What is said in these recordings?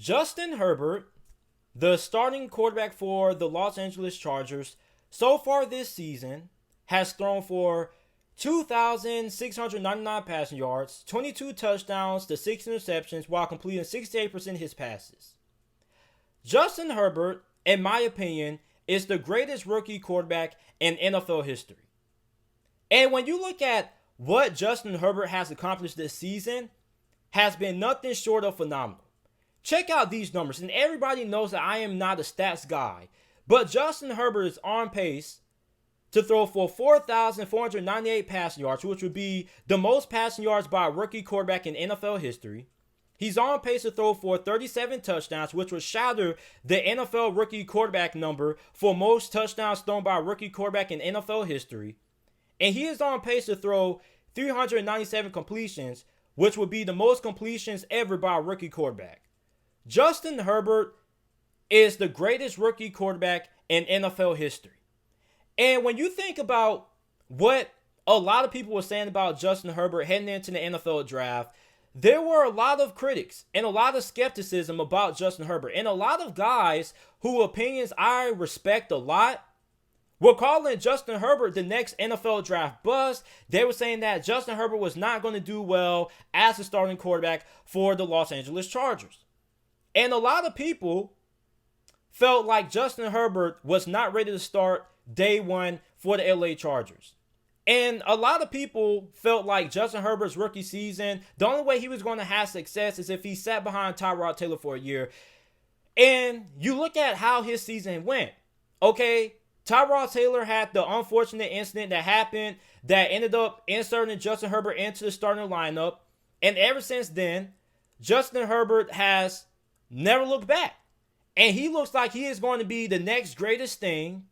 Justin Herbert, the starting quarterback for the Los Angeles Chargers, so far this season has thrown for 2,699 passing yards, 22 touchdowns to 6 interceptions while completing 68% of his passes. Justin Herbert, in my opinion, is the greatest rookie quarterback in NFL history. And when you look at what Justin Herbert has accomplished this season, has been nothing short of phenomenal. Check out these numbers, and everybody knows that I am not a stats guy, but Justin Herbert is on pace to throw for 4,498 passing yards, which would be the most passing yards by a rookie quarterback in NFL history. He's on pace to throw for 37 touchdowns, which would shatter the NFL rookie quarterback number for most touchdowns thrown by a rookie quarterback in NFL history. And he is on pace to throw 397 completions, which would be the most completions ever by a rookie quarterback. Justin Herbert is the greatest rookie quarterback in NFL history. And when you think about what a lot of people were saying about Justin Herbert heading into the NFL draft, there were a lot of critics and a lot of skepticism about Justin Herbert. And a lot of guys whose opinions I respect a lot were calling Justin Herbert the next NFL draft bust. They were saying that Justin Herbert was not going to do well as a starting quarterback for the Los Angeles Chargers. And a lot of people felt like Justin Herbert was not ready to start day one for the LA Chargers. And a lot of people felt like Justin Herbert's rookie season, the only way he was going to have success is if he sat behind Tyrod Taylor for a year. And you look at how his season went. Okay, Tyrod Taylor had the unfortunate incident that happened that ended up inserting Justin Herbert into the starting lineup. And ever since then, Justin Herbert has never looked back. And he looks like he is going to be the next greatest thing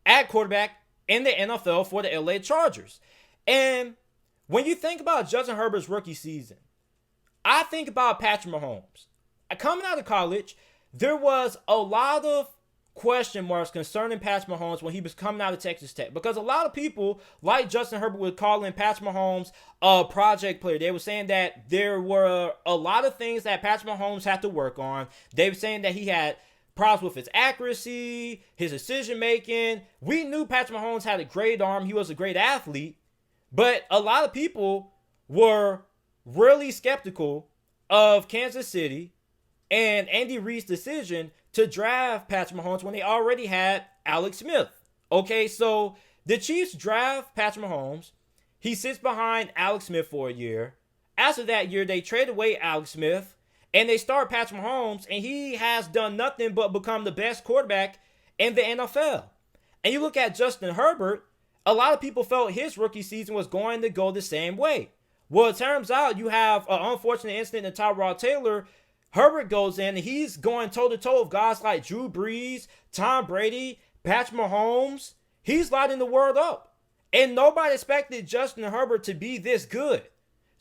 at quarterback in the NFL for the LA Chargers. And when you think about Justin Herbert's rookie season, I think about Patrick Mahomes. Coming out of college, there was a lot of question marks concerning Patrick Mahomes when he was coming out of Texas Tech, because a lot of people like Justin Herbert were calling Patrick Mahomes a project player. They were saying that there were a lot of things that Patrick Mahomes had to work on. They were saying that he had problems with his accuracy, his decision making. We knew Patrick Mahomes had a great arm. He was a great athlete, but a lot of people were really skeptical of Kansas City and Andy Reid's decision to draft Patrick Mahomes when they already had Alex Smith. Okay, so the Chiefs draft Patrick Mahomes. He sits behind Alex Smith for a year. After that year, they trade away Alex Smith and they start Patrick Mahomes, and he has done nothing but become the best quarterback in the NFL. And you look at Justin Herbert, a lot of people felt his rookie season was going to go the same way. Well, it turns out you have an unfortunate incident in Tyrod Taylor. Herbert goes in and he's going toe-to-toe with guys like Drew Brees, Tom Brady, Patrick Mahomes. He's lighting the world up. And nobody expected Justin Herbert to be this good.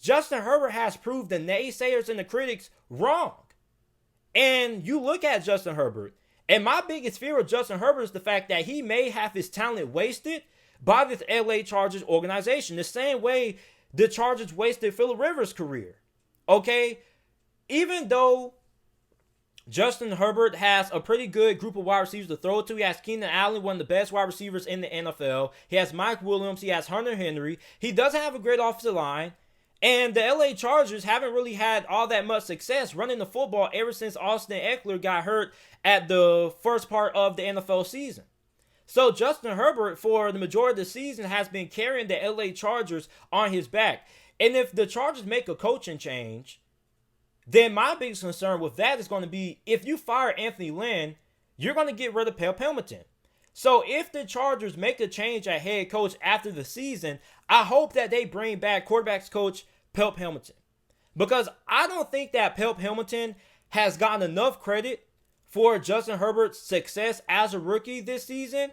Justin Herbert has proved the naysayers and the critics wrong. And you look at Justin Herbert, and my biggest fear of Justin Herbert is the fact that he may have his talent wasted by this LA Chargers organization, the same way the Chargers wasted Phillip Rivers' career. Okay? Even though Justin Herbert has a pretty good group of wide receivers to throw to, he has Keenan Allen, one of the best wide receivers in the NFL. He has Mike Williams. He has Hunter Henry. He doesn't have a great offensive line. And the LA Chargers haven't really had all that much success running the football ever since Austin Eckler got hurt at the first part of the NFL season. So Justin Herbert, for the majority of the season, has been carrying the LA Chargers on his back. And if the Chargers make a coaching change, then my biggest concern with that is going to be, if you fire Anthony Lynn, you're going to get rid of Pep Hamilton. So if the Chargers make a change at head coach after the season, I hope that they bring back quarterbacks coach Pep Hamilton. Because I don't think that Pep Hamilton has gotten enough credit for Justin Herbert's success as a rookie this season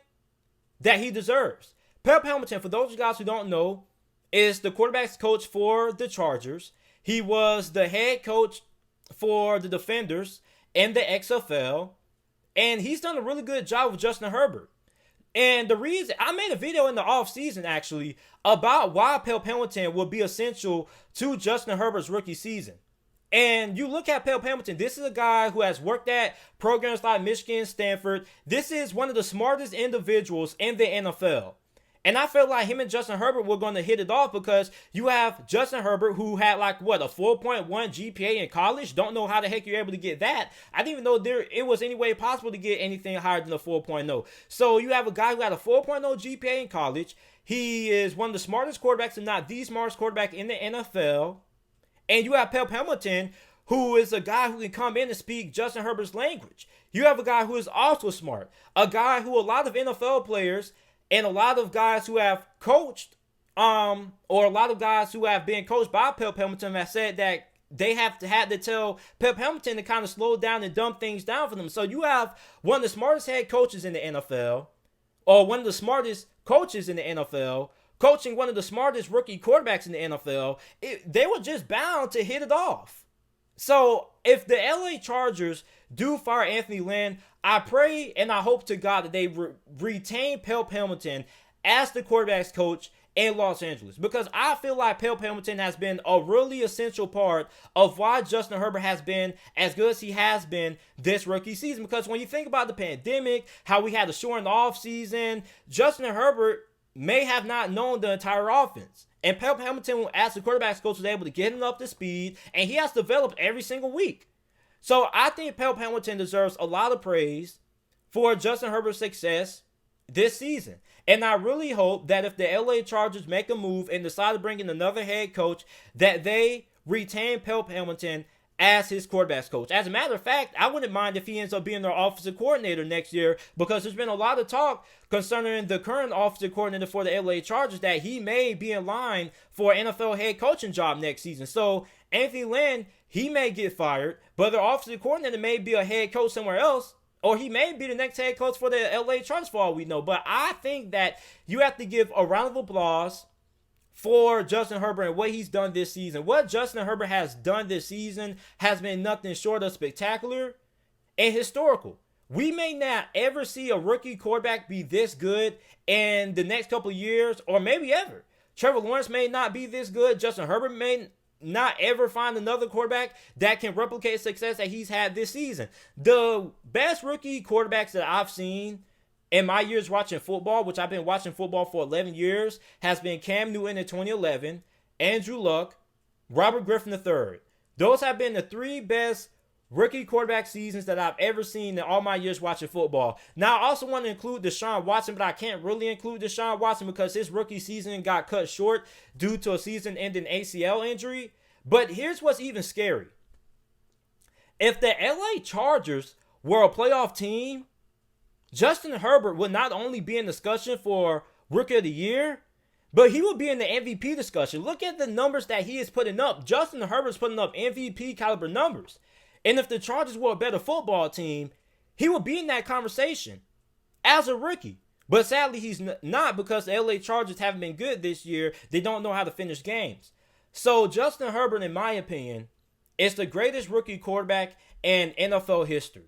that he deserves. Pep Hamilton, for those of you guys who don't know, is the quarterbacks coach for the Chargers. He was the head coach for the Defenders in the XFL. And he's done a really good job with Justin Herbert. And the reason, I made a video in the offseason actually about why Pep Hamilton would be essential to Justin Herbert's rookie season. And you look at Pep Hamilton, this is a guy who has worked at programs like Michigan, Stanford. This is one of the smartest individuals in the NFL. And I felt like him and Justin Herbert were going to hit it off because you have Justin Herbert who had like, what, a 4.1 GPA in college? Don't know how the heck you're able to get that. I didn't even know it was any way possible to get anything higher than a 4.0. So you have a guy who had a 4.0 GPA in college. He is one of the smartest quarterbacks, if not the smartest quarterback in the NFL. And you have Pep Hamilton, who is a guy who can come in and speak Justin Herbert's language. You have a guy who is also smart. A guy who a lot of NFL players and a lot of guys who have coached, or a lot of guys who have been coached by Pep Hamilton have said that they had to tell Pep Hamilton to kind of slow down and dumb things down for them. So you have one of the smartest head coaches in the NFL, or one of the smartest coaches in the NFL, coaching one of the smartest rookie quarterbacks in the NFL. They were just bound to hit it off. So if the LA Chargers do fire Anthony Lynn, I pray and I hope to God that they retain Pep Hamilton as the quarterback's coach in Los Angeles, because I feel like Pep Hamilton has been a really essential part of why Justin Herbert has been as good as he has been this rookie season. Because when you think about the pandemic, how we had a shortened off season, Justin Herbert may have not known the entire offense. And Pep Hamilton, as the quarterback's coach, was able to get him up to speed, and he has developed every single week. So I think Pep Hamilton deserves a lot of praise for Justin Herbert's success this season. And I really hope that if the LA Chargers make a move and decide to bring in another head coach, that they retain Pep Hamilton as his quarterback's coach. As a matter of fact, I wouldn't mind if he ends up being their offensive coordinator next year, because there's been a lot of talk concerning the current offensive coordinator for the LA Chargers that he may be in line for an NFL head coaching job next season. So Anthony Lynn, he may get fired, but their offensive coordinator may be a head coach somewhere else, or he may be the next head coach for the LA Chargers for all we know. But I think that you have to give a round of applause for Justin Herbert and what he's done this season. What Justin Herbert has done this season has been nothing short of spectacular and historical. We may not ever see a rookie quarterback be this good in the next couple of years, or maybe ever. Trevor Lawrence may not be this good. Justin Herbert may not ever find another quarterback that can replicate success that he's had this season. The best rookie quarterbacks that I've seen in my years watching football, which I've been watching football for 11 years, has been Cam Newton in 2011, Andrew Luck, Robert Griffin III. Those have been the three best rookie quarterback seasons that I've ever seen in all my years watching football. Now, I also want to include Deshaun Watson, but I can't really include Deshaun Watson because his rookie season got cut short due to a season-ending ACL injury. But here's what's even scary. If the LA Chargers were a playoff team, Justin Herbert would not only be in discussion for Rookie of the Year, but he would be in the MVP discussion. Look at the numbers that he is putting up. Justin Herbert's putting up MVP caliber numbers. And if the Chargers were a better football team, he would be in that conversation as a rookie. But sadly, he's not, because the LA Chargers haven't been good this year. They don't know how to finish games. So Justin Herbert, in my opinion, is the greatest rookie quarterback in NFL history.